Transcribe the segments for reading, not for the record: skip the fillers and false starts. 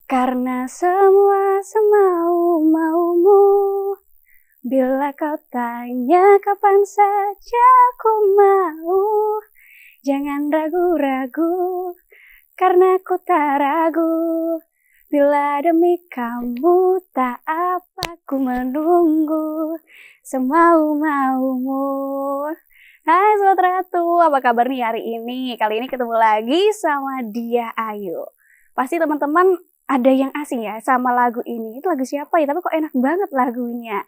Karena semua semau-maumu. Bila kau tanya kapan saja ku mau, jangan ragu-ragu, karena ku tak ragu. Bila demi kamu tak apa ku menunggu, semau-maumu. Hai Sobat Ratu, apa kabar nih hari ini? Kali ini ketemu lagi sama Diah Ayu. Pasti teman-teman ada yang asing ya sama lagu ini. Itu lagu siapa ya? Tapi kok enak banget lagunya.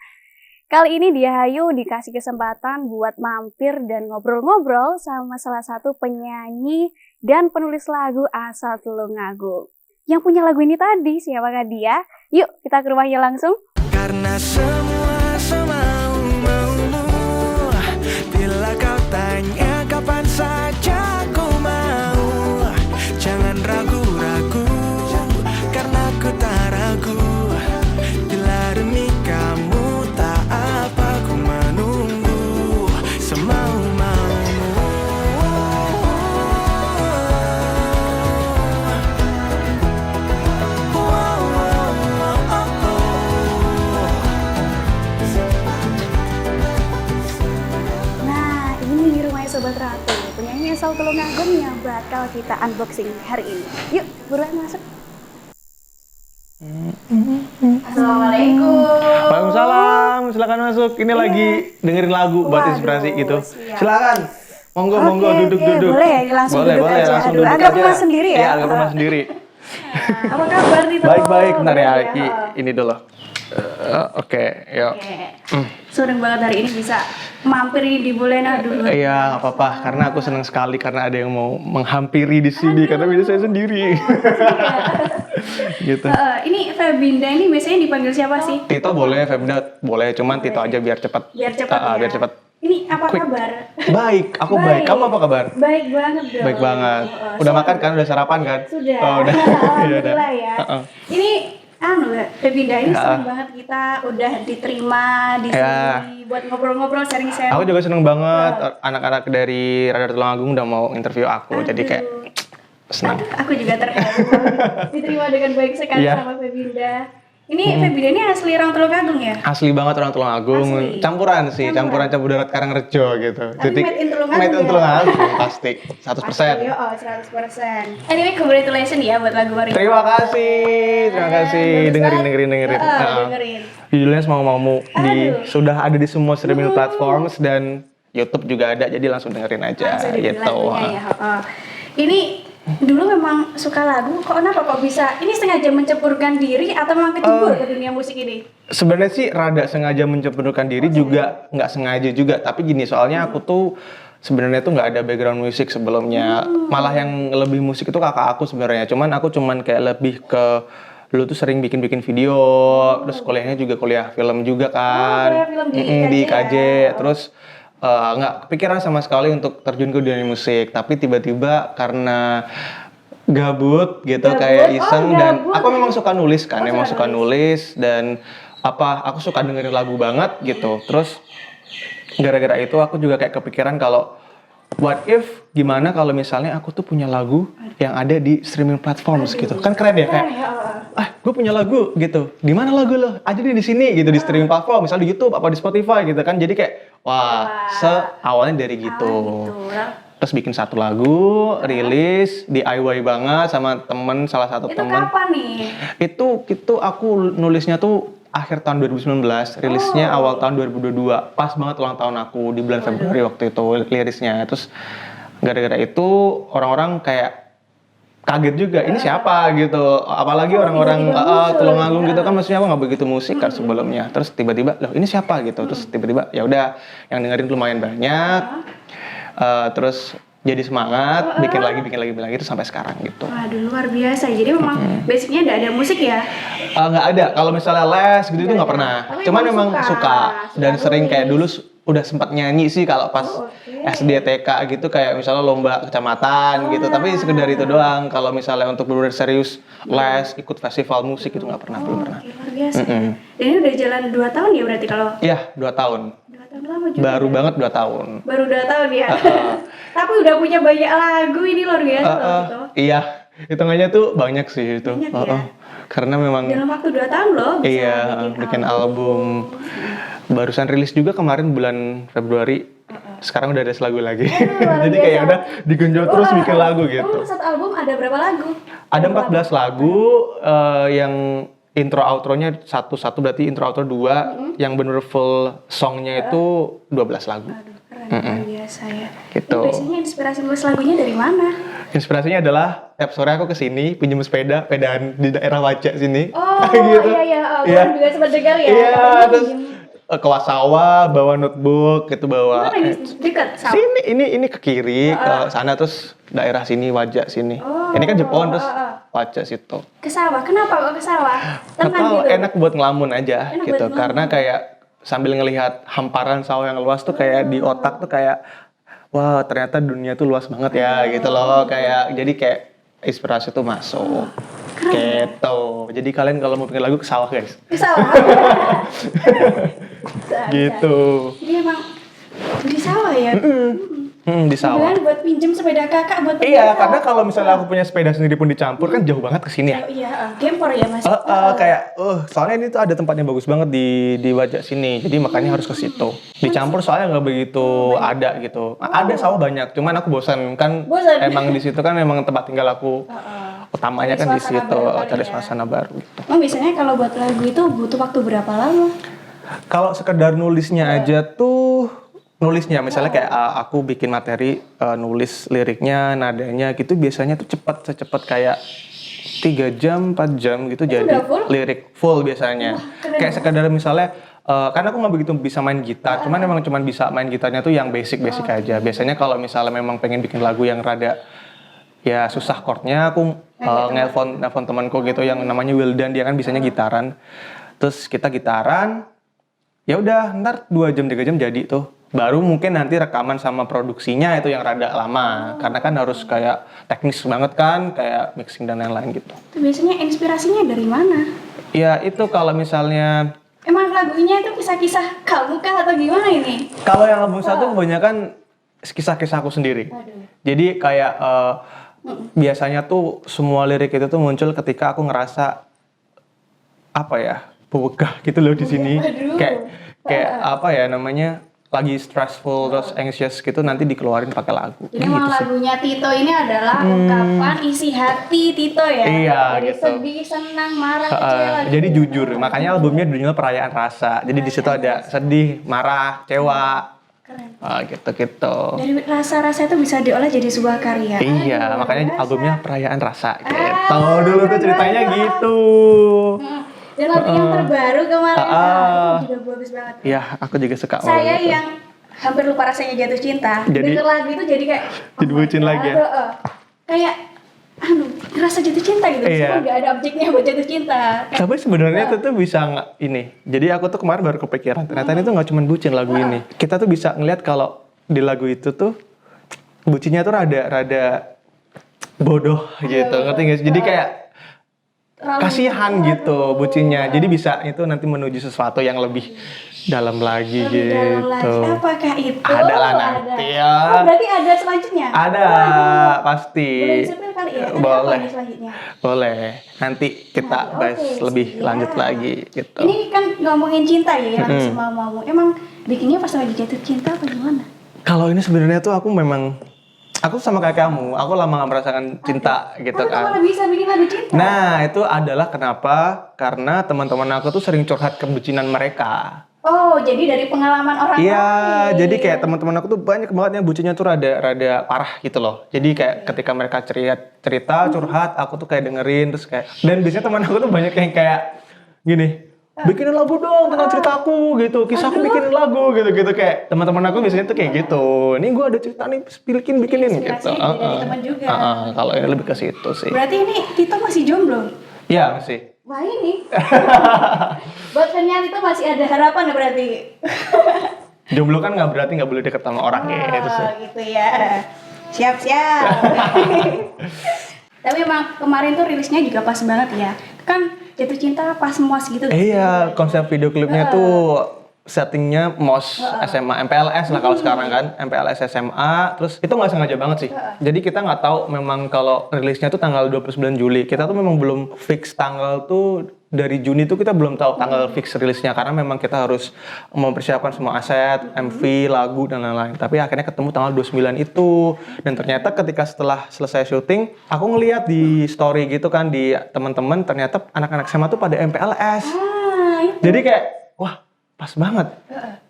Kali ini Diah Ayu dikasih kesempatan buat mampir dan ngobrol-ngobrol sama salah satu penyanyi dan penulis lagu asal Tulungagung. Yang punya lagu ini tadi, siapakah dia? Yuk kita ke rumahnya langsung. Karena semua semau-maumu, bila kau tanya kapan saja ku mau, jangan ragu-ragu, karena ku tak ragu. Bila demi kamu tak apa ku menunggu, semau-maumu. Nah, ini rumahnya Sobat Ratu, penyanyi asal Tulungagung yang bakal kita unboxing hari ini. Yuk, buruan masuk. Assalamualaikum. Waalaikumsalam, silakan masuk. Ini lagi dengerin lagu buat Waduh, inspirasi gitu. siap. Silakan. Monggo, Oke, monggo oke, duduk-duduk. boleh ya, langsung boleh, duduk boleh, aja. langsung Aduh, duduk agak aja. rumah sendiri ya? Iya, agak rumah sendiri. Apa kabar nih, Baik, baik. Bentar ya, Boleh Ki. Ini dulu. Oke, yuk. Oke. Seneng banget hari ini bisa mampir di Bulena dulu. Iya, nggak apa-apa. Karena aku senang sekali karena ada yang mau menghampiri di sini. Karena biasa saya sendiri. Gitu. Ini Febinda ini biasanya dipanggil siapa sih? Tito boleh, Febda boleh. Cuman Tito aja biar cepat. Biar cepat ya. Biar cepat. Ini apa Quick. kabar? Baik, aku baik. Kamu apa kabar? Baik banget dong. Baik banget. Udah makan kan? Udah sarapan kan? Sudah. Oh, udah. Alhamdulillah ya. Ini Febinda ini seneng banget kita udah diterima di sini buat ngobrol-ngobrol, sharing-sharing. Aku juga seneng banget anak-anak dari Radar Tulungagung udah mau interview aku. Jadi kayak senang. Aku juga terharu diterima dengan baik sekali Iya. sama Febinda. Ini Febinda ini asli orang Tulungagung ya? Asli banget orang Tulungagung. Asli. Campuran sih, campuran campur darat Karangrejo gitu. Tapi made in Tulungagung made in ya? Tulungagung pasti 100%. Yo, 100%. Anyway, congratulations ya buat lagu baru ini. Terima kasih. Bagus Dengerin. banget. Heeh. Dengerin. Judulnya Semau-Maumu sudah ada di semua Hmm. streaming platforms dan YouTube juga ada. Jadi langsung dengerin aja Langsung dengerin gitu. lagunya ya. Ini dulu memang suka lagu, kenapa kok bisa? Ini sengaja menceburkan diri atau memang kecebur ke dunia musik ini? Sebenarnya sih rada sengaja mencemplungkan diri juga nggak sengaja juga, tapi gini soalnya aku tuh sebenarnya tuh nggak ada background musik sebelumnya, malah yang lebih musik itu kakak aku sebenarnya, cuman aku kayak lebih ke dulu tuh sering bikin video, terus kuliahnya juga kuliah film juga kan, kuliah film di di IKJ IKJ, ya? terus nggak kepikiran sama sekali untuk terjun ke dunia musik, tapi tiba-tiba karena gabut gitu kayak iseng dan gabut. aku memang suka nulis kan, emang suka nulis dan aku suka dengerin lagu banget gitu. Terus gara-gara itu aku juga kayak kepikiran kalau what if gimana kalau misalnya aku tuh punya lagu yang ada di streaming platforms gitu. Kan keren ya kayak gue punya lagu gitu. Di mana lagu lo? Ada di sini gitu di streaming platform, misalnya di YouTube apa di Spotify gitu kan. Jadi kayak awalnya dari gitu. Terus bikin satu lagu, rilis, DIY banget sama salah satu Itu temen. kapan nih? Itu aku nulisnya tuh akhir tahun 2019, rilisnya awal tahun 2022. Pas banget ulang tahun aku di bulan Februari waktu itu lirisnya. Terus gara-gara itu orang-orang kayak kaget juga, ini siapa gitu. Apalagi orang-orang Tulungagung gitu kan, maksudnya aku nggak begitu musik kan sebelumnya. Terus tiba-tiba, loh ini siapa gitu. Terus tiba-tiba ya udah yang dengerin lumayan banyak. Terus jadi semangat, bikin lagi terus sampai sekarang gitu. Waduh, luar biasa. Jadi memang basicnya nggak ada musik ya? Nggak ada. Kalau misalnya les gitu itu nggak pernah. Tapi Cuman emang memang suka dan sering nulis. kayak dulu udah sempat nyanyi sih kalau pas SD TK gitu, kayak misalnya lomba kecamatan gitu. Tapi sekedar itu doang. Kalau misalnya untuk benar-benar serius les, ikut festival musik itu nggak pernah, belum pernah. Oke, luar biasa. Dan ini udah jalan 2 tahun ya berarti kalau? Iya, 2 tahun. 2 tahun lama juga. Baru banget 2 tahun. Baru 2 tahun ya. Tapi udah punya banyak lagu, ini luar biasa loh gitu. Iya, hitungannya tuh banyak sih itu. Banyak ya? Karena memang Dalam waktu 2 tahun loh bisa iya bikin album. Barusan rilis juga kemarin bulan Februari. Sekarang udah ada lagu lagi. luar Jadi biasa. kayak udah digenjot terus bikin lagu gitu. Oh, satu album ada berapa lagu? Ada 14 lagu yang intro outro-nya satu berarti intro outro 2, yang bener full songnya itu 12 lagu. Aduh, keren luar biasa ya. Gitu. Ini biasanya inspirasi nulis lagunya dari mana? Inspirasinya adalah tiap sore aku kesini pinjem sepedaan di daerah Wajak sini. Oh, Gitu. iya. Oh, Iya. juga sempat dengar ya. Iya, Katanya terus pinjem- ke sawah bawa notebook gitu bawa. Mana ini dekat sama. Sini ini ke kiri ke sana terus daerah sini Wajak sini. Oh, Ini kan Jepang terus Wajak situ. Ke sawah. Kenapa kok ke sawah? Nggak Tenang tahu, gitu. enak buat ngelamun aja Enak gitu buat karena kayak sambil ngelihat hamparan sawah yang luas tuh kayak di otak tuh kayak wah ternyata dunia tuh luas banget ya gitu loh kayak jadi kayak inspirasi tuh masuk gitu. Jadi kalian kalau mau bikin lagu ke sawah guys Ke sawah. gitu. Jadi emang di sawah ya. Di sawah. Kemudian buat pinjem sepeda kakak buat pergi Iya, ke karena sawah. kalau misalnya aku punya sepeda sendiri pun dicampur kan jauh banget ke sini ya. Iya, gempor ya mas. Kayak soalnya ini tuh ada tempatnya bagus banget di Wajak sini. Jadi makanya harus ke situ. Dicampur soalnya nggak begitu ada gitu. Ada sawah banyak, cuman aku bosan kan Bosan. emang di situ kan memang tempat tinggal aku. Utamanya Cari kan di suasana situ, baru kali cari ya. suasana baru gitu. Emang biasanya kalau buat lagu itu butuh waktu berapa lama? Kalau sekedar nulisnya aja tuh nulisnya misalnya kayak aku bikin materi nulis liriknya, nadanya gitu biasanya tuh secepat kayak 3 jam, 4 jam gitu jadi udah full? lirik full biasanya. keren Kayak sekedar misalnya karena aku nggak begitu bisa main gitar, cuman bisa main gitarnya tuh yang basic aja. Biasanya kalau misalnya memang pengen bikin lagu yang rada ya susah chordnya, aku nelpon temanku gitu yang namanya Wildan, dia kan bisanya gitaran. Terus kita gitaran, ya udah ntar 2 jam 3 jam jadi tuh. Baru mungkin nanti rekaman sama produksinya itu yang rada lama, karena kan harus kayak teknis banget kan, kayak mixing dan lain-lain gitu. Itu biasanya inspirasinya dari mana? Ya itu kalau misalnya Emang lagunya itu kisah-kisah kamu kah atau gimana ini? kalau yang album satu kebanyakan kisah-kisah aku sendiri. Aduh. Jadi kayak biasanya tuh semua lirik itu tuh muncul ketika aku ngerasa apa ya bewegah gitu loh di sini. Aduh. Kayak apa ya namanya lagi stressful terus anxious gitu nanti dikeluarin pakai lagu. Jadi emang lagunya Tito ini adalah ungkapan isi hati Tito ya? Iya, Dari gitu. sedih, senang, marah, kecewa. Jadi jujur, makanya albumnya judulnya Perayaan Rasa. Jadi di situ ada sedih, marah, kecewa, Keren. gitu. Dari rasa-rasa itu bisa diolah jadi sebuah karya. Iya, Aduh, makanya luar biasa. albumnya Perayaan Rasa gitu. Dulu tuh ceritanya gitu. Dan lagu yang terbaru kemarin, Ah. itu juga bagus banget. Iya, aku juga suka. Saya gitu. yang hampir lupa rasanya jatuh cinta, Jadi- denger lagu itu jadi kayak Jadi bucin lagi ya? Kayak ngerasa jatuh cinta gitu, Iya. meskipun nggak ada objeknya buat jatuh cinta. Tapi sebenarnya itu tuh bisa ini. Jadi aku tuh kemarin baru kepikiran ternyata ini tuh nggak cuma bucin lagu ini. Kita tuh bisa ngeliat kalau di lagu itu tuh bucinnya tuh rada bodoh gitu. Ngerti nggak sih? Jadi kayak kasihan gitu bucinnya. Jadi bisa itu nanti menuju sesuatu yang lebih dalam lagi Lebih dalam lagi. gitu. Apakah itu? Ada lah nanti ya. Oh, berarti ada selanjutnya? Ada pasti. Boleh disebut kali ya? Ada Boleh. apa nih selanjutnya? Boleh. Nanti kita Nah, bahas oke, lebih siap. lanjut lagi gitu. Ini kan ngomongin cinta ya, lagu semau-mau. Emang bikinnya pas lagi jatuh cinta apa gimana? Kalau ini sebenarnya tuh aku memang aku sama kayak kamu, aku lama gak merasakan cinta gitu Kamu kan. malah bisa bikin lagu cinta? Nah, itu adalah kenapa? Karena teman-teman aku tuh sering curhat kebucinan mereka. Oh, jadi dari pengalaman orang Iya, lain. jadi kayak teman-teman aku tuh banyak banget yang bucinnya tuh rada parah gitu loh. Jadi kayak ketika mereka cerita curhat, aku tuh kayak dengerin terus kayak dan biasanya teman aku tuh banyak yang kayak gini, bikinin lagu dong tentang ceritaku gitu, kisahku bikinin lagu gitu kayak teman-teman aku biasanya tuh kayak gitu. Ini gue ada cerita nih, bikinin gitu. Inspirasinya dari teman juga. Kalau ini lebih ke situ sih. Berarti ini Tito masih jomblo? Iya masih. Wah ini. Buat Fenya Tito masih ada harapan ya berarti? Jomblo kan nggak berarti nggak boleh deket sama orang gitu sih. Oh, gitu ya. Siap-siap. Tapi emang kemarin tuh rilisnya juga pas banget ya. Kan jatuh cinta pas muas gitu. Iya, konsep video klipnya tuh settingnya MOS SMA, MPLS lah kalau sekarang kan, MPLS SMA, terus itu nggak sengaja banget sih. Jadi kita nggak tahu memang kalau rilisnya tuh tanggal 29 Juli, kita tuh memang belum fix tanggal tuh, dari Juni tuh kita belum tahu tanggal fix rilisnya, karena memang kita harus mempersiapkan semua aset, MV, lagu, dan lain-lain. Tapi akhirnya ketemu tanggal 29 itu, dan ternyata ketika setelah selesai syuting, aku ngeliat di story gitu kan, di teman-teman, ternyata anak-anak SMA tuh pada MPLS. Jadi kayak, wah, pas banget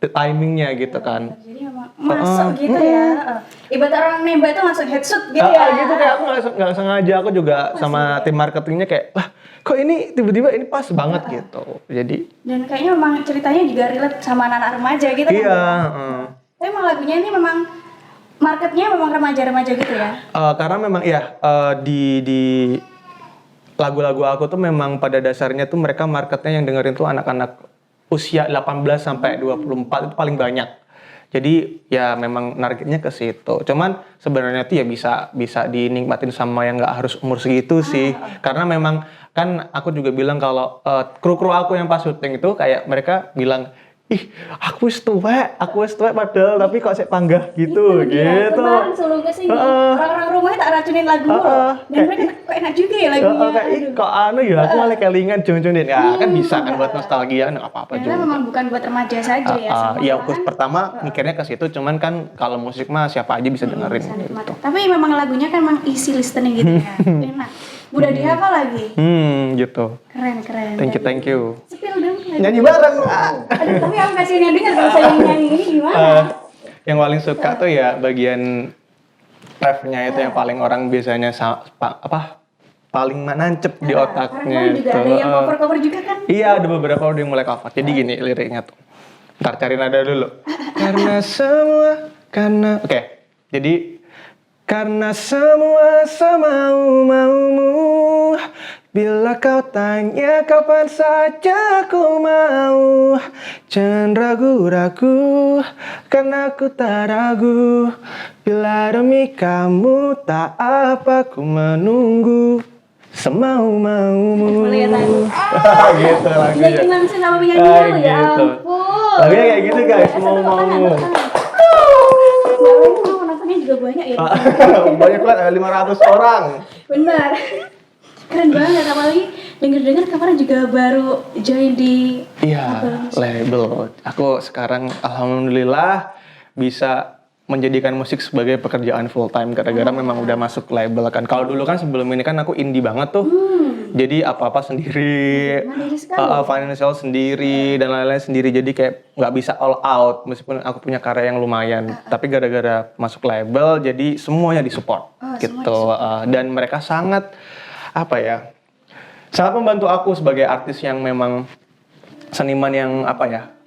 timingnya gitu kan. Jadi emang masuk gitu ya. Ibarat orang nembak itu langsung headshot gitu ya. Gitu kayak aku nggak sengaja, aku juga sama tim marketingnya kayak, wah kok ini tiba-tiba ini pas banget gitu. Jadi. Dan kayaknya memang ceritanya juga relate sama anak-anak remaja gitu kan. Iya. Tapi emang lagunya ini memang marketnya memang remaja-remaja gitu ya. Karena memang di lagu-lagu aku tuh memang pada dasarnya tuh mereka marketnya yang dengerin tuh anak-anak usia 18 sampai 24 itu paling banyak. Jadi ya memang nargetnya ke situ. Cuman sebenarnya tuh ya bisa dinikmatin sama yang nggak harus umur segitu sih. Karena memang kan aku juga bilang kalau kru-kru aku yang pas syuting itu kayak mereka bilang, ih aku wis tuwek padahal tapi kok saya panggah gitu. Gitu. Kemarin selalu kesini, orang-orang rumahnya tak racunin lagu dan mereka kok enak juga ya lagunya. Kok aku malah kelingan jong-jongin. Ya kan bisa kan buat nostalgia, nggak apa-apa juga. Karena memang bukan buat remaja saja ya. Ya pertama mikirnya ke situ, cuman kan kalau musik mah siapa aja bisa dengerin. Gitu. Tapi memang lagunya kan memang easy listening gitu ya, enak. Mudah dihafal lagi. Gitu. Keren. Thank you. Spill dong. Nyanyi bareng. Aduh, tapi aku kasih yang denger kalau saya nyanyi ini gimana? Yang paling suka tuh ya bagian refnya itu yang paling orang biasanya paling nancep di otaknya itu. Ada yang cover juga kan? Iya, ada beberapa udah mulai cover. Jadi gini liriknya tuh. Ntar cari nada dulu. Oke. Jadi karena semua semau-maumu, bila kau tanya kapan saja aku mau, jangan ragu-ragu, karena aku tak ragu. Bila demi kamu tak apa ku menunggu, semau-maumu. Gitu lagunya. Jadi langsung sama penyanyi ya ampun. Lagunya kayak gitu guys, semau-maumu. Juga banyak ya. Banyak banget, ada 500 orang. Benar. Keren banget, apalagi denger-denger kemarin juga baru join di label. Aku sekarang alhamdulillah bisa menjadikan musik sebagai pekerjaan full time gara-gara memang udah masuk label kan. Kalau dulu kan sebelum ini kan aku indie banget tuh. Jadi apa-apa sendiri, financial sendiri dan lain-lain sendiri. Jadi kayak nggak bisa all out meskipun aku punya karya yang lumayan. Tapi gara-gara masuk label jadi semuanya disupport gitu. Dan mereka sangat sangat membantu aku sebagai artis yang memang seniman yang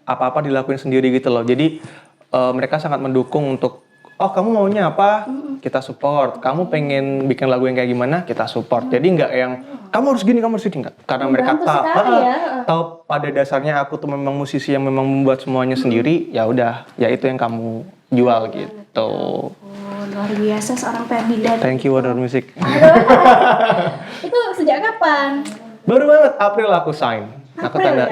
apa-apa dilakuin sendiri gitu loh. Jadi mereka sangat mendukung untuk kamu maunya apa, kita support. Kamu pengen bikin lagu yang kayak gimana, kita support. Jadi nggak yang kamu harus gini enggak. Karena mereka tahu pada dasarnya aku tuh memang musisi yang memang membuat semuanya sendiri. Ya udah, ya itu yang kamu jual gitu. Luar biasa seorang Ferdinand. Thank you Warner Music. Itu sejak kapan? Baru banget April aku sign. Aku tanda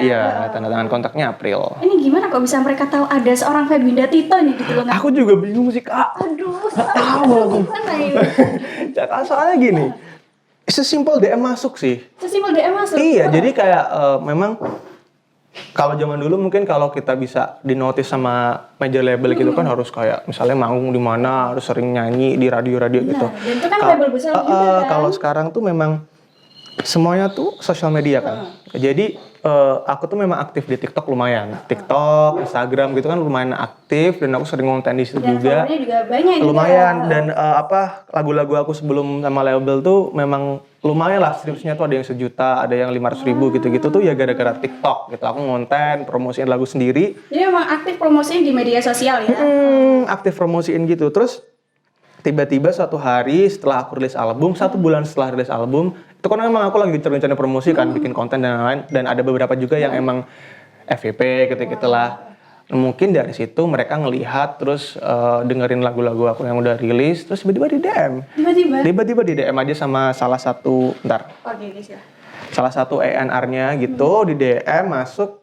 tangan kontraknya April. Ini gimana kok bisa mereka tahu ada seorang Febinda Tito nih gitu loh? Aku juga bingung sih Kak. Aduh, tahu aku. Soalnya gini, sesimpel DM masuk sih. Sesimpel DM masuk? Iya, jadi kayak memang kalau zaman dulu mungkin kalau kita bisa dinotis sama major label gitu kan harus kayak misalnya manggung di mana, harus sering nyanyi di radio-radio gitu. Dan itu kan label besar juga kan. Kalau sekarang tuh memang semuanya tuh sosial media kan. Jadi aku tuh memang aktif di TikTok lumayan. TikTok, Instagram gitu kan lumayan aktif dan aku sering konten di situ juga. Banyak lumayan dan lagu-lagu aku sebelum sama label tuh memang lumayan lah, streamsnya tuh ada yang 1 juta, ada yang 500.000 gitu-gitu tuh ya gara-gara TikTok gitu. Aku ngonten, promosiin lagu sendiri. Jadi memang aktif promosiin di media sosial ya? Aktif promosiin gitu. Terus tiba-tiba suatu hari setelah aku rilis album, 1 bulan setelah rilis album, itu kan emang aku lagi rencana promosi kan, bikin konten dan lain-lain, dan ada beberapa juga yang emang FYP gitu-gitulah. Mungkin dari situ mereka ngelihat terus dengerin lagu-lagu aku yang udah rilis, terus tiba-tiba di DM. Tiba-tiba di DM aja sama salah satu, salah satu ENR-nya gitu, di DM masuk,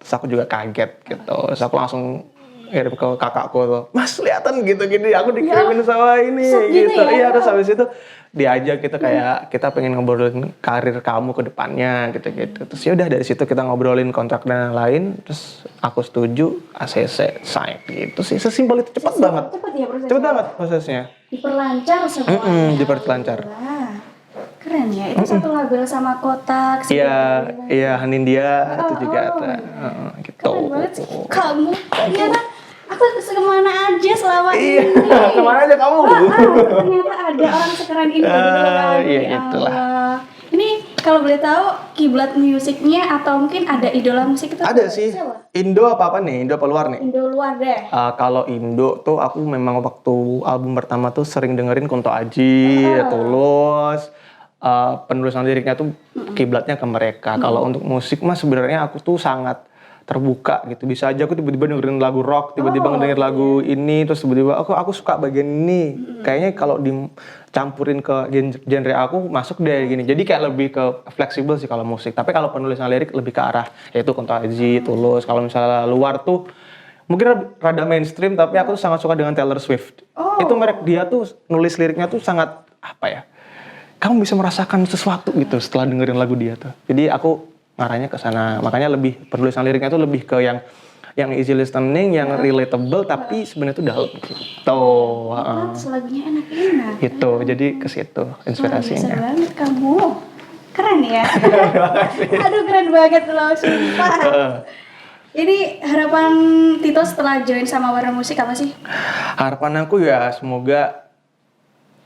Terus aku juga kaget gitu. Terus aku langsung kirim ke kakakku tuh, Mas kelihatan gitu gini, aku dikirimin sama ini gitu. ya? Iya, terus habis itu diajak kita kayak kita pengen ngobrolin karir kamu ke depannya gitu-gitu. Terus ya udah dari situ kita ngobrolin kontrak dan lain-lain. Terus aku setuju, ACC sign gitu sih. Sesimpel itu, cepet banget. Cepet ya prosesnya. Cepet banget prosesnya. Diperlancar semuanya. Diperlancar. Wah, keren ya. Itu satu label sama kotak. Iya, iya Hanindia itu juga ada. Gitu. Keren banget sih. Kamu ternyata aku kemana aja selama Iya, ini. kemana aja kamu? Ternyata ada orang sekeren ini gitu loh kan. Iya, Ya itulah. Allah. Ini kalau boleh tahu kiblat musiknya atau mungkin ada idola musik itu Ada sih. siapa? Indo apa nih? Indo apa luar nih? Indo luar deh. Kalau Indo tuh aku memang waktu album pertama tuh sering dengerin Kunto Aji, Tulus. Penulisan liriknya tuh kiblatnya ke mereka. Kalau untuk musik mah sebenarnya aku tuh sangat terbuka gitu. Bisa aja aku tiba-tiba dengerin lagu rock, tiba-tiba dengerin lagu ini, terus tiba-tiba aku suka bagian ini. Kayaknya kalau dicampurin ke genre aku masuk deh gini. Jadi kayak lebih ke fleksibel sih kalau musik. Tapi kalau penulisan lirik lebih ke arah yaitu Kunto Aji, Tulus. Kalau misalnya luar tuh mungkin rada mainstream, tapi aku tuh sangat suka dengan Taylor Swift. Itu dia tuh nulis liriknya tuh sangat apa ya? Kamu bisa merasakan sesuatu gitu setelah dengerin lagu dia tuh. Jadi aku ngarahnya ke sana. Makanya lebih penulisan liriknya tuh lebih ke yang easy listening, yang relatable tapi sebenarnya tuh dalam gitu. Lagunya enak-enak. Gitu. Jadi ke situ inspirasinya. Biasa banget kamu. Keren ya. Aduh keren banget loh sumpah. Jadi harapan Tito setelah join sama Warna Musik apa sih? Harapan aku ya semoga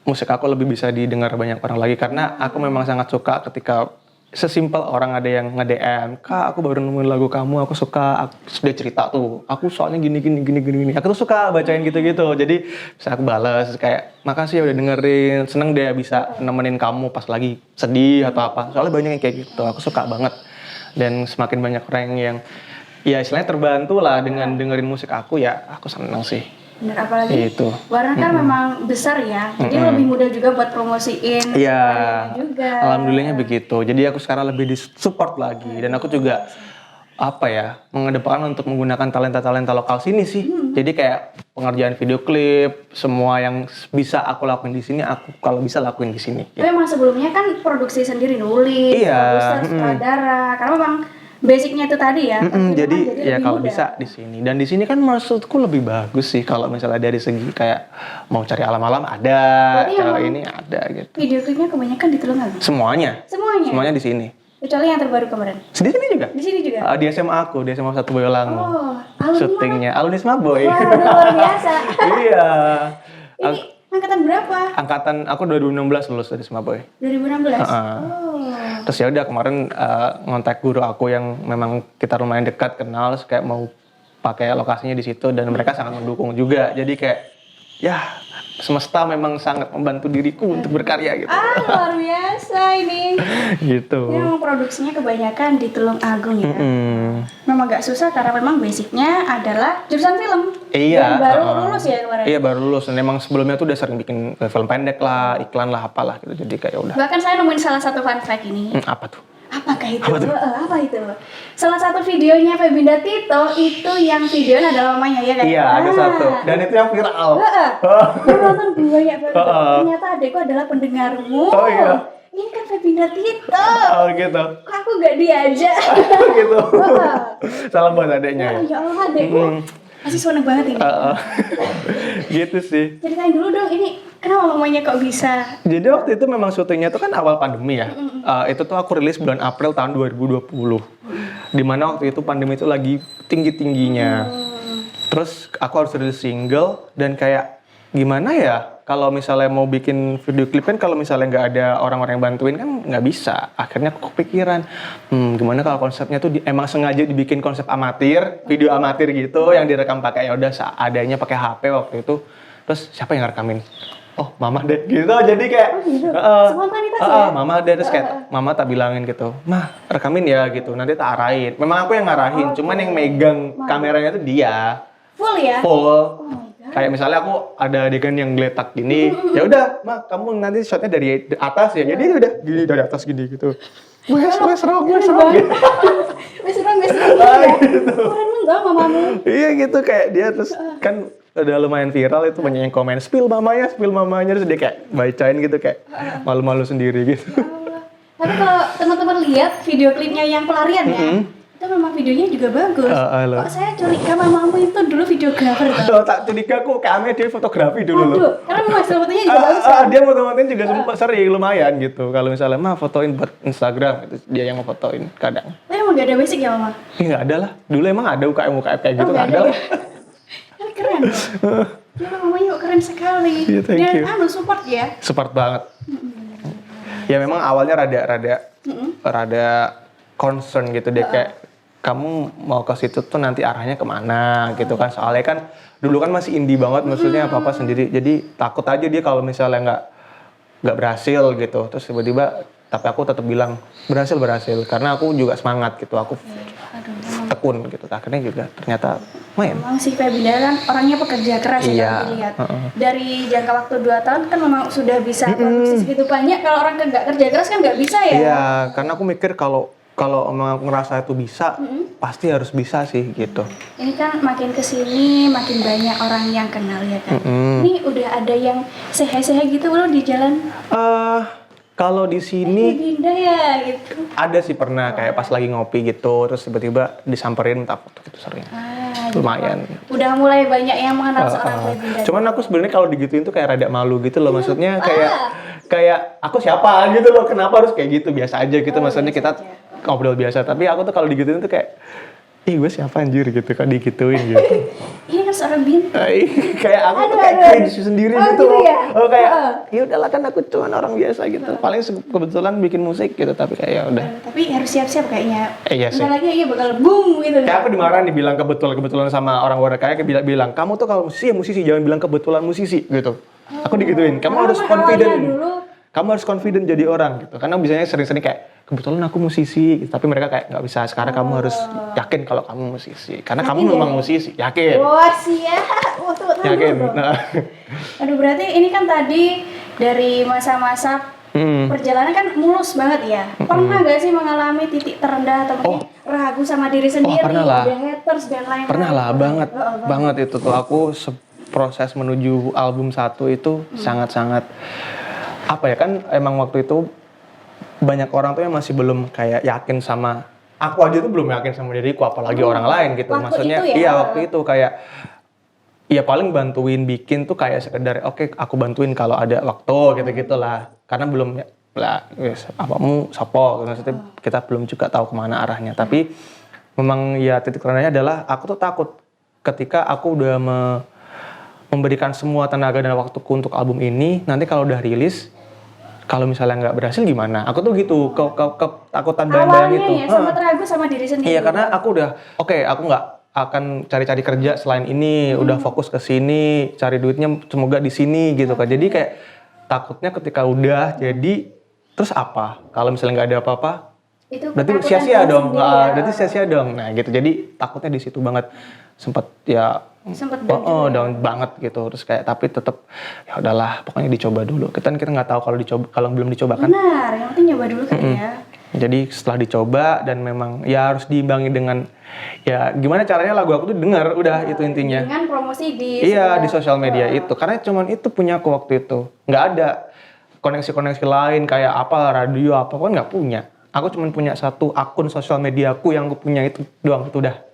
musik aku lebih bisa didengar banyak orang lagi, karena aku memang sangat suka ketika sesimpel orang ada yang nge-DM, Kak aku baru nemuin lagu kamu, aku suka, sudah cerita tuh, aku soalnya gini, aku tuh suka bacain gitu-gitu, jadi bisa aku balas kayak makasih ya udah dengerin, seneng deh bisa nemenin kamu pas lagi sedih atau apa, soalnya banyak yang kayak gitu, aku suka banget. Dan semakin banyak orang yang ya istilahnya terbantu lah dengan dengerin musik aku, ya aku seneng sih. Bener, apalagi itu. Warna kan memang besar ya, jadi lebih mudah juga buat promosiin. Iya, juga. alhamdulillahnya begitu. Jadi aku sekarang lebih disupport lagi, dan aku juga apa ya, mengedepankan untuk menggunakan talenta-talenta lokal sini sih. Jadi kayak pengerjaan video klip, semua yang bisa aku lakuin di sini, aku kalau bisa lakuin di sini. Tapi emang sebelumnya kan produksi sendiri, nulis, produser, sutradara, karena memang basicnya itu tadi ya. Jadi ya kalau mudah. bisa di sini, dan di sini kan maksudku lebih bagus sih kalau misalnya dari segi kayak mau cari alam-alam ada, cari ini ada gitu. Video klipnya kebanyakan di Tulungagung. Semuanya di sini. Kecuali yang terbaru kemarin. Di sini juga. Di sini juga. Di SMA aku, di SMA 1 Boyolangu. Alumni syutingnya Alumni Smaboy. Wah, luar biasa. Iya. Ini angkatan berapa? Angkatan aku 2016 lulus dari Smaboy. 2016. Terus ya udah kemarin ngontak guru aku yang memang kita lumayan dekat kenal, terus kayak mau pakai lokasinya di situ, dan mereka sangat mendukung juga. Jadi kayak ya semesta memang sangat membantu diriku untuk berkarya gitu. Luar biasa ini. Gitu. Ini memang produksinya kebanyakan di Tulungagung ya. Memang gak susah karena memang basicnya adalah jurusan film. Iya. Yang baru lulus ya kemarin. Iya baru lulus, dan emang sebelumnya tuh udah sering bikin film pendek lah, iklan lah, apalah gitu. Jadi kayak udah. Bahkan saya nemuin salah satu fun fact ini. Apa tuh? Apakah itu? Apa itu? Salah satu videonya Febinda Tito itu yang videonya adalah mamanya ya kan? Iya, ada satu. Dan itu yang viral. Dia nonton banyak banget. Ternyata adekku adalah pendengarmu. Oh iya. Ini kan Febinda Tito. Oh gitu. Kok aku gak diajak? Gitu. Salam buat adeknya ya. Ya Allah, adekku pasti seneng banget ini. Gitu sih. Ceritain dulu dong, ini kenapa mamanya kok bisa? Jadi waktu itu memang syutingnya tuh kan awal pandemi ya. Itu tuh aku rilis bulan April tahun 2020. Dimana waktu itu pandemi itu lagi tinggi-tingginya. Terus aku harus rilis single, dan kayak gimana ya kalau misalnya mau bikin video klip kan kalau misalnya nggak ada orang-orang yang bantuin kan nggak bisa. Akhirnya aku kepikiran, gimana kalau konsepnya tuh emang sengaja dibikin konsep amatir, video amatir gitu yang direkam pakai ya udah seadanya pakai HP waktu itu. Terus siapa yang ngerekamin? Oh, mama deh gitu. Jadi kayak spontanitas ya? mama deh, terus kayak mama tak bilangin gitu, mah rekamin ya gitu, nanti tak arahin. Memang aku yang ngarahin, cuman yang megang kameranya tuh dia. Full ya? Full. Kayak misalnya aku ada adegan yang geletak gini, ya udah, mah kamu nanti shotnya dari atas ya. Jadi udah gini dari atas gini gitu. Wes rong. Wes rong. gitu. Keren enggak mamamu? Iya gitu kayak dia terus kan udah lumayan viral itu banyak yang komen spill mamanya terus dia kayak bacain gitu kayak malu-malu sendiri gitu. Ya Allah. Tapi kalau teman-teman lihat video klipnya yang pelarian ya, itu memang videonya juga bagus. Kok saya curiga mamamu itu dulu videografer kan? Kalau tak curiga aku kayaknya dia fotografi dulu loh. Aduh, karena mas fotonya juga bagus kan? Dia foto-fotonya juga sering lumayan gitu. Kalau misalnya mah fotoin buat Instagram itu dia yang mau fotoin kadang. Tapi emang gak ada basic ya mama? Nggak ada lah. Dulu emang ada UKM kayak gitu nggak ada lah. Tapi keren loh. Ya mamanya kok keren sekali. Yeah, thank you. Dan support ya? Support banget. Ya memang awalnya rada concern gitu deh kayak kamu mau ke situ tuh nanti arahnya kemana gitu kan, soalnya kan dulu kan masih indie banget maksudnya apa sendiri, jadi takut aja dia kalau misalnya nggak berhasil gitu, terus tiba-tiba tapi aku tetap bilang berhasil karena aku juga semangat gitu, aku tekun gitu, akhirnya juga ternyata main. Memang si Febinda kan orangnya pekerja keras ya kalau dilihat. Dari jangka waktu 2 tahun kan memang sudah bisa produksi segitu banyak, kalau orang nggak kerja keras kan nggak bisa ya. Iya, karena aku mikir kalau emang aku ngerasa itu bisa, pasti harus bisa sih gitu. Ini kan makin kesini makin banyak orang yang kenal ya kan. Ini udah ada yang sehe-sehe gitu belum di jalan? Kalau di sini Dinda ya gitu. Ada sih pernah kayak pas lagi ngopi gitu, terus tiba-tiba disamperin minta foto gitu sering. Lumayan. Udah mulai banyak yang mengenal seorang Dinda. Cuman aku sebenarnya kalau digituin tuh kayak rada malu gitu loh, maksudnya kayak aku siapa gitu loh, kenapa harus kayak gitu, biasa aja gitu, maksudnya kita ngobrol biasa, tapi aku tuh kalau digituin tuh kayak ih gue siapa anjir gitu kan digituin gitu. Ini kan seorang bintang. Kayak aku tuh kayak cringe sendiri gitu loh. Kayak ya udahlah kan aku cuma orang biasa gitu. Paling kebetulan bikin musik gitu, tapi kayak ya udah. Tapi harus siap-siap kayaknya. Iya sih. Bentar lagi bakal boom gitu. Kayak aku dimarahin dibilang kebetulan sama orang kayak bilang kamu tuh kalau musisi jangan bilang kebetulan musisi gitu. Aku digituin. Kamu harus confident. Kamu harus confident jadi orang gitu. Karena biasanya sering-sering kayak kebetulan aku musisi, tapi mereka kayak nggak bisa. Sekarang kamu harus yakin kalau kamu musisi, karena kamu memang musisi, yakin. Wah siap, yakin. Nah. Aduh berarti ini kan tadi dari masa-masa perjalanan kan mulus banget ya. Pernah gak sih mengalami titik terendah atau mungkin ragu sama diri sendiri, pernah lah. ada haters dan lain-lain? Pernah lah, banget itu tuh aku proses menuju album 1 itu sangat-sangat apa ya, kan emang waktu itu banyak orang tuh yang masih belum kayak yakin sama aku aja tuh belum yakin sama diriku, apalagi orang lain gitu. Maksudnya waktu itu kayak ya paling bantuin bikin tuh kayak sekedar oke, aku bantuin kalau ada waktu gitu-gitulah. Karena belum lah apamu sopo, maksudnya kita belum juga tahu kemana arahnya. Tapi memang ya titik terendahnya adalah aku tuh takut ketika aku udah memberikan semua tenaga dan waktuku untuk album ini, nanti kalau udah rilis kalau misalnya nggak berhasil gimana? Aku tuh gitu, ketakutan bayang-bayang itu. Awalnya ya, sempat ragu sama diri sendiri. Iya, karena aku udah, aku nggak akan cari-cari kerja selain ini, udah fokus ke sini, cari duitnya semoga di sini gitu kan. Jadi kayak takutnya ketika udah jadi, terus apa? Kalau misalnya nggak ada apa-apa, itu berarti sia-sia dong. Berarti sia-sia dong. Nah gitu, jadi takutnya di situ banget. Sempat down banget gitu, terus kayak tapi tetap ya udahlah pokoknya dicoba dulu, kita nggak tahu kalau belum dicoba kan. Benar, yang penting nyoba dulu kan ya. Jadi setelah dicoba dan memang ya harus diimbangi dengan ya gimana caranya lagu aku tuh dengar, udah itu intinya. Dengan promosi di di sosial media itu, karena cuman itu punya aku waktu itu, nggak ada koneksi lain kayak apa radio apa kan nggak punya. Aku cuman punya satu akun sosial mediaku yang aku punya itu doang, itu udah.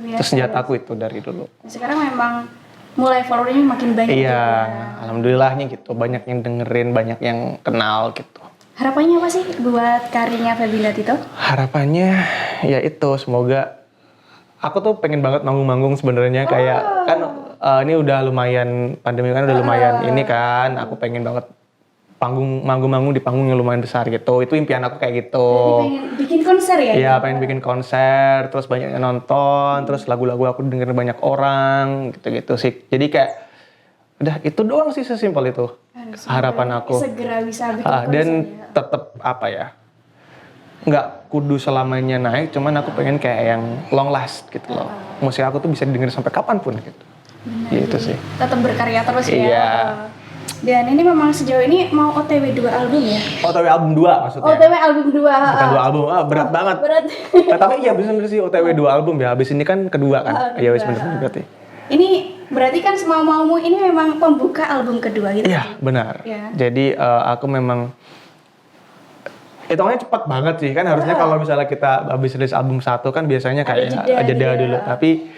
Terus senjata aku itu dari dulu. Sekarang memang mulai followernya makin banyak. Iya, alhamdulillahnya gitu. Banyak yang dengerin, banyak yang kenal gitu. Harapannya apa sih buat karirnya Febinda Tito? Harapannya ya itu, semoga aku tuh pengen banget manggung-manggung sebenarnya kayak kan ini udah lumayan pandemi kan udah lumayan ini kan, aku pengen banget manggung-manggung di panggung yang lumayan besar gitu. Itu impian aku kayak gitu. Pengen bikin konser ya? Iya, pengen bikin konser, terus banyak yang nonton, terus lagu-lagu aku dengerin banyak orang, gitu-gitu sih. Jadi kayak udah itu doang sih, sesimpel itu. Harapan aku. Segera bisa bikin konser. Dan tetap apa ya? Nggak kudu selamanya naik, cuman aku pengen kayak yang long last gitu loh. Musik aku tuh bisa dengerin sampai kapanpun gitu. Benar, gitu sih. Tetap berkarya terus ya. Iya. Dan ini memang sejauh ini mau OTW 2 album ya? OTW album 2 maksudnya. OTW album 2. Bukan 2 album, berat banget. Berat. Tapi iya bener sih OTW 2 album ya, habis ini kan kedua kan. Iya wis bener berarti. Ini berarti kan Semau Maumu ini memang pembuka album kedua gitu? Iya benar. Ya. Jadi aku memang hitungnya cepat banget sih kan, harusnya kalau misalnya kita habis rilis album 1 kan biasanya kayak jeda dulu, tapi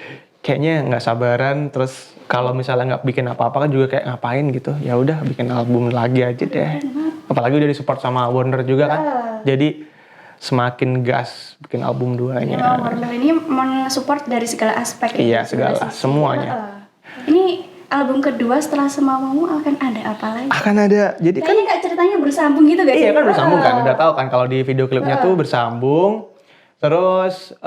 kayaknya nggak sabaran. Terus kalau misalnya nggak bikin apa-apa kan juga kayak ngapain gitu, ya udah bikin album lagi aja deh. Apalagi udah disupport sama Warner juga kan, jadi semakin gas bikin album 2-nya. Warner ini mensupport dari segala aspek. Iya segala, semuanya. Ini album kedua setelah Semau Maumu akan ada apa lagi? Akan ada, jadi kan kayaknya kayak ceritanya bersambung gitu guys. iya kan bersambung kan, udah tahu kan kalau di video klipnya tuh bersambung. Terus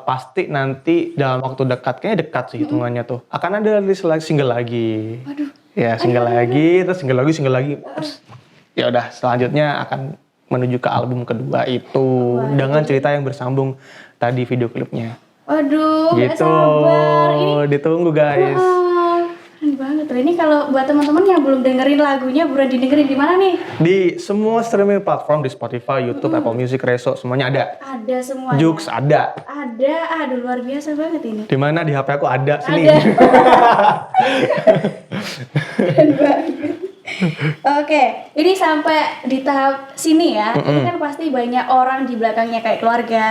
pasti nanti dalam waktu dekat, kayaknya dekat sih hitungannya tuh, akan ada rilis single lagi. Waduh. Ya single lagi, terus single lagi. Terus, ya udah selanjutnya akan menuju ke album kedua itu dengan cerita yang bersambung tadi video klipnya. Waduh, Gitu, gak sabar. Ini ditunggu guys. keren banget loh. Ini kalau buat teman-teman yang belum dengerin lagunya, buruan didengerin di mana nih? Di semua streaming platform, di Spotify, YouTube, Apple Music, Reso, semuanya ada. Ada semuanya. Joox ada. Ada, aduh luar biasa banget ini. Di mana di HP aku ada sini. Ada. Keren banget. Oke, ini sampai di tahap sini ya. Ini kan pasti banyak orang di belakangnya kayak keluarga,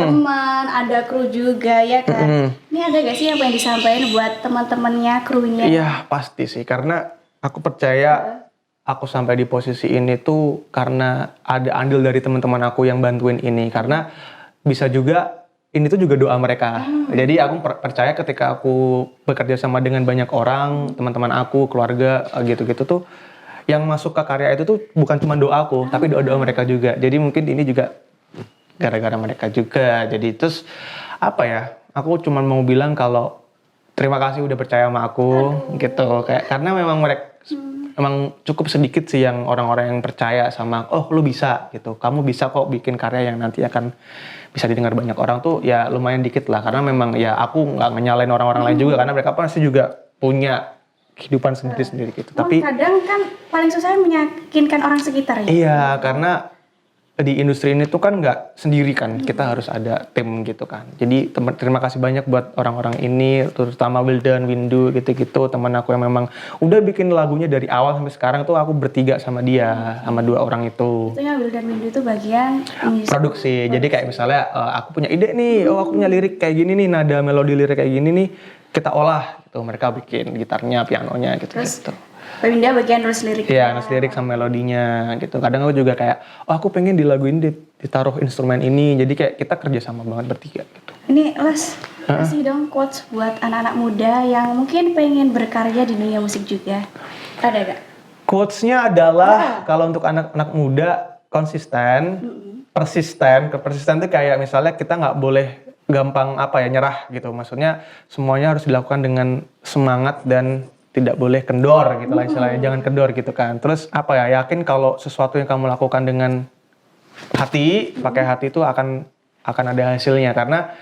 teman, ada kru juga ya kan. Ini ada gak sih yang pengen disampaikan buat teman-temannya, krunya? Iya pasti sih, karena aku percaya aku sampai di posisi ini tuh karena ada andil dari teman-teman aku yang bantuin ini. Karena bisa juga ini tuh juga doa mereka. Jadi aku percaya ketika aku bekerja sama dengan banyak orang, teman-teman aku, keluarga gitu-gitu tuh, yang masuk ke karya itu tuh bukan cuma doa aku, tapi doa-doa mereka juga. Jadi mungkin ini juga gara-gara mereka juga. Jadi terus apa ya? Aku cuma mau bilang kalau terima kasih udah percaya sama aku gitu. Kayak karena memang mereka emang cukup sedikit sih yang orang-orang yang percaya sama, oh lu bisa gitu, kamu bisa kok bikin karya yang nanti akan bisa didengar banyak orang tuh ya lumayan dikit lah. Karena memang ya aku nggak nyalain orang-orang lain juga, karena mereka pasti juga punya kehidupan sendiri-sendiri gitu. Tapi kadang kan paling susah meyakinkan orang sekitar ya. iya, karena di industri ini tuh kan nggak sendiri kan, kita harus ada tim gitu kan. Jadi terima kasih banyak buat orang-orang ini, terutama Wildan, Windu gitu-gitu, teman aku yang memang udah bikin lagunya dari awal sampai sekarang tuh aku bertiga sama dia, sama 2 orang itu. Itu ya, Wildan, Windu itu bagian Produksi. Jadi kayak misalnya aku punya ide nih, aku punya lirik kayak gini nih, nada melodi lirik kayak gini nih, kita olah gitu. Mereka bikin gitarnya, pianonya gitu. Terus Pemindah bagian nulis lirik. Iya, nulis lirik sama melodinya gitu. Kadang aku juga kayak, oh aku pengen di lagu ini ditaruh instrumen ini. Jadi kayak kita kerja sama banget bertiga gitu. Ini kasih dong quotes buat anak-anak muda yang mungkin pengen berkarya di dunia musik juga. Ada gak? Quotes-nya adalah kalau untuk anak-anak muda konsisten, persisten. Persisten itu kayak misalnya kita nggak boleh gampang nyerah gitu. Maksudnya semuanya harus dilakukan dengan semangat dan tidak boleh kendor gitu lah istilahnya, jangan kendor gitu kan. Terus yakin kalau sesuatu yang kamu lakukan dengan hati, pakai hati itu akan ada hasilnya. Karena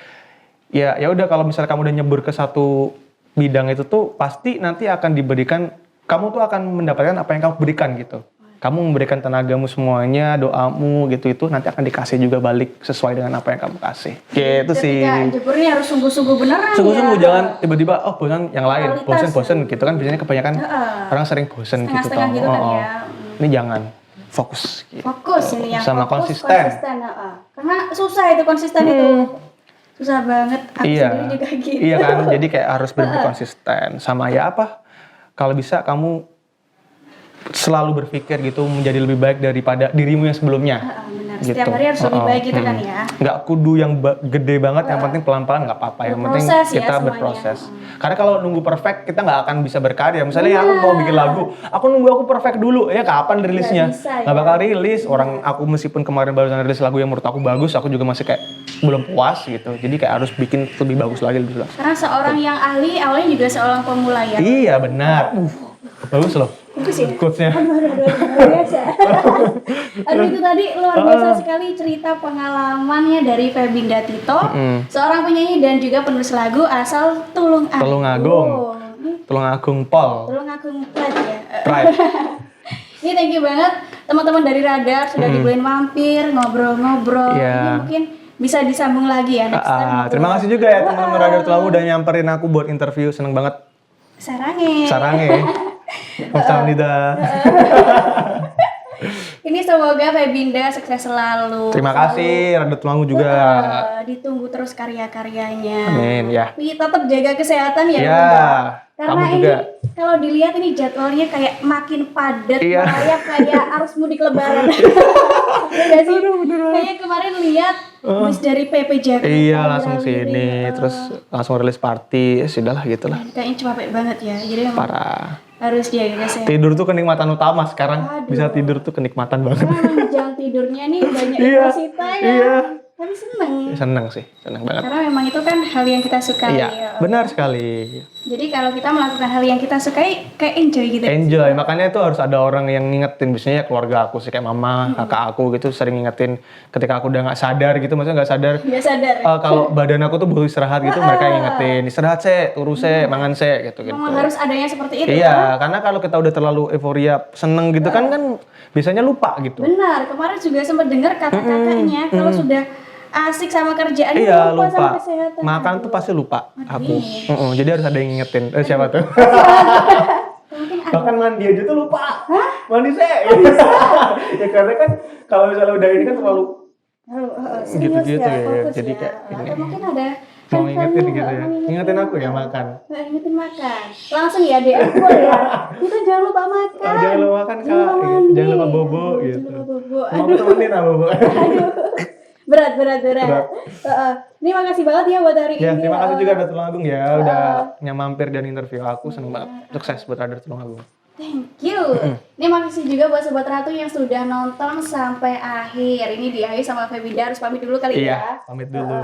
ya udah kalau misalnya kamu udah nyebur ke satu bidang itu tuh pasti nanti akan diberikan, kamu tuh akan mendapatkan apa yang kamu berikan gitu. Kamu memberikan tenagamu semuanya, doamu gitu, itu nanti akan dikasih juga balik sesuai dengan apa yang kamu kasih. Gitu sih. Ketika jeburnya harus sungguh-sungguh beneran Sungguh-sungguh, jangan tiba-tiba bosan yang lain, bosen gitu kan, biasanya kebanyakan orang sering bosen gitu toh. Gitu kan ya. Ini jangan, fokus gitu. Fokus ini yang sama fokus, konsisten. Karena susah itu konsisten itu. Susah banget, aku sendiri juga gitu. Iya kan, jadi kayak harus benar-benar konsisten. Sama kalau bisa kamu selalu berpikir gitu menjadi lebih baik daripada dirimu yang sebelumnya. Benar. Gitu. Setiap hari harus lebih baik gitu kan ya. Nggak kudu yang gede banget, yang penting pelan-pelan nggak apa-apa. Yang penting kita berproses. Karena kalau nunggu perfect kita nggak akan bisa berkarya. Misalnya aku mau bikin lagu, aku nunggu aku perfect dulu, ya kapan rilisnya? Nggak bakal rilis. Orang aku meskipun kemarin barusan rilis lagu yang menurut aku bagus, aku juga masih kayak belum puas gitu. Jadi kayak harus bikin lebih bagus lagi. Karena seorang yang ahli, awalnya juga seorang pemula ya. Iya benar. Bagus loh. Bagus ya? Quotes-nya. Luar biasa. Aduh itu tadi luar biasa sekali cerita pengalamannya dari Febinda Tito, seorang penyanyi dan juga penulis lagu asal Tulungagung. Tulungagung Pol. Tulungagung Plat ya. Right. Ini thank you banget teman-teman dari Radar sudah dibolehin mampir ngobrol-ngobrol. Iya. Ini mungkin bisa disambung lagi ya next time. Terima kasih juga ya teman-teman Radar Tuamu udah nyamperin aku buat interview. Seneng banget. Sarange. Kamsahamnida. Ini semoga Febinda sukses selalu. Terima kasih Radar Tuamu juga. Ditunggu terus karya-karyanya. Amin ya. Tapi tetap jaga kesehatan ya. Ya. Karena Kamu ini juga. kalau dilihat ini jadwalnya kayak makin padat, Iya. kayak arus mudik lebaran. Iya sih. Kayak kemarin lihat bus dari PP Jakarta. Iya langsung beralih, sini, terus langsung rilis party, sudahlah gitulah. kayaknya capek banget ya. Jadi memang Parah. harus jaga kesehatan. Tidur tuh kenikmatan utama sekarang. Aduh. Bisa tidur tuh kenikmatan banget. Karena memang jam tidurnya nih banyak Iya, deposita ya. iya. Tapi seneng. Seneng sih, seneng banget. Karena memang itu kan hal yang kita sukai. Iya, ya. benar sekali. Jadi kalau kita melakukan hal yang kita sukai, kayak enjoy gitu. Enjoy, makanya itu harus ada orang yang ngingetin. Biasanya ya keluarga aku sih, kayak mama, kakak aku gitu sering ngingetin ketika aku udah nggak sadar gitu, maksudnya nggak sadar. Nggak sadar. Kalau badan aku tuh butuh istirahat gitu, mereka yang ngingetin, istirahat se, turu se, mangan se, gitu. Memang harus adanya seperti itu. Iya, karena kalau kita udah terlalu euforia, seneng gitu kan biasanya lupa gitu. Benar, kemarin juga sempat dengar kata-katanya kalau sudah asik sama kerjaan Iya, lupa sama lupa. kesehatan. Makan tuh pasti lupa aku. Jadi harus ada yang ngingetin. Siapa tuh? Mungkin ada. Bahkan mandi aja tuh lupa. Mandi se. Ya karena kan kalau misalnya udah ini kan terlalu Serius gitu-gitu ya, ya. fokus Jadi ya. kayak ini. Atau mungkin ada Mau ngingetin gitu ya. ngingetin. Ngingetin aku ya makan. Ngingetin makan. Langsung ya DM gue ya. Kita jangan lupa makan. Jangan lupa makan Jangan lupa Kak. mandi. Jangan lupa bobo Aduh, gitu. Jangan lupa bobo. Mau temenin ah bobo. Berat. Ini makasih banget ya buat hari Ya, ini. terima kasih juga Radar Tulungagung ya udah nyamampir dan interview aku, seneng banget. Sukses buat Radar Tulungagung. Thank you. Ini makasih juga buat Sobat Ratu yang sudah nonton sampai akhir. Ini di akhir sama Febinda harus pamit dulu kali ya. Iya, pamit dulu.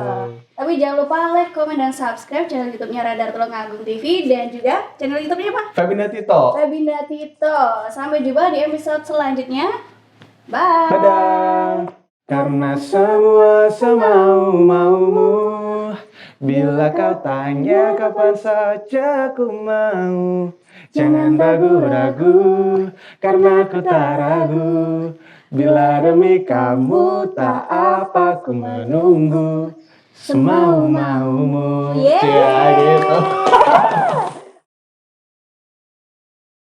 Tapi jangan lupa like, komen, dan subscribe channel YouTube-nya Radar Tulungagung TV dan juga channel YouTube-nya apa? Febinda Tito. Febinda Tito. Sampai jumpa di episode selanjutnya. Bye. Dadah. Karena semua semau-maumu, bila kau tanya kapan saja ku mau, jangan ragu-ragu, karena ku tak ragu. Bila demi kamu tak apa ku menunggu, semau-maumu. Yeah. Ya gitu.